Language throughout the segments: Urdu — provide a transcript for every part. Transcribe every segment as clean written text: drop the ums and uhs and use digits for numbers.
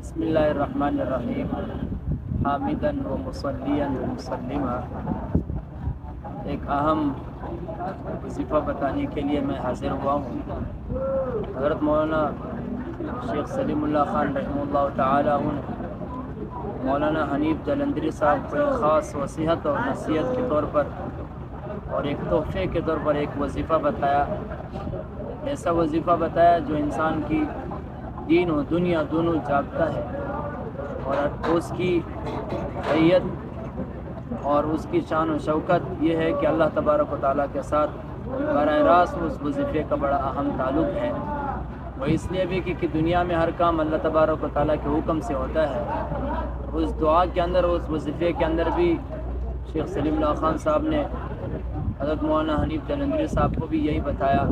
بسم اللہ الرحمن الرحیم حامدن و مصلیاً و مسلمہ۔ ایک اہم وظیفہ بتانے کے لیے میں حاضر ہوا ہوں۔ حضرت مولانا شیخ سلیم اللہ خان رحمہ اللہ تعالیٰ عنہ مولانا حنیف جلندری صاحب کو ایک خاص وصیت اور نصیحت کے طور پر اور ایک تحفے کے طور پر ایک وظیفہ بتایا، ایسا وظیفہ بتایا جو انسان کی دین و دنیا دونوں جاگتا ہے، اور اس کی حیت اور اس کی شان و شوکت یہ ہے کہ اللہ تبارک و تعالیٰ کے ساتھ براہ راست اس وظیفے کا بڑا اہم تعلق ہے۔ وہ اس لیے بھی کہ دنیا میں ہر کام اللہ تبارک و تعالیٰ کے حکم سے ہوتا ہے۔ اس دعا کے اندر، اس وظیفے کے اندر بھی شیخ سلیم اللہ خان صاحب نے حضرت مولانا حنیف جلندری صاحب کو بھی یہی بتایا،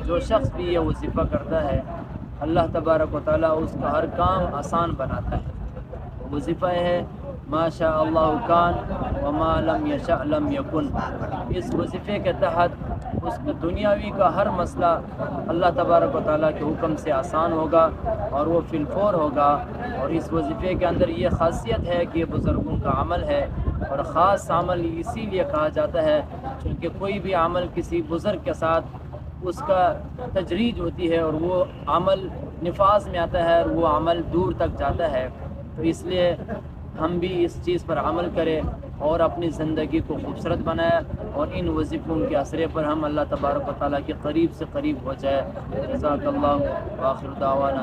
جو شخص بھی یہ وظیفہ کرتا ہے اللہ تبارک و تعالیٰ اس کا ہر کام آسان بناتا ہے۔ وظیفہ ہے ما شاء اللہ کان وما لم یشاء لم یکن۔ اس وظیفے کے تحت اس کا دنیاوی کا ہر مسئلہ اللہ تبارک و تعالیٰ کے حکم سے آسان ہوگا اور وہ فی الفور ہوگا۔ اور اس وظیفے کے اندر یہ خاصیت ہے کہ یہ بزرگوں کا عمل ہے، اور خاص عمل اسی لیے کہا جاتا ہے کیونکہ کوئی بھی عمل کسی بزرگ کے ساتھ اس کا تجریج ہوتی ہے اور وہ عمل نفاذ میں آتا ہے اور وہ عمل دور تک جاتا ہے۔ تو اس لیے ہم بھی اس چیز پر عمل کریں اور اپنی زندگی کو خوبصورت بنائیں، اور ان وظیفوں کے اثرے پر ہم اللہ تبارک و تعالیٰ کے قریب سے قریب ہو جائے۔ جزاک اللہ، وآخر دعوانا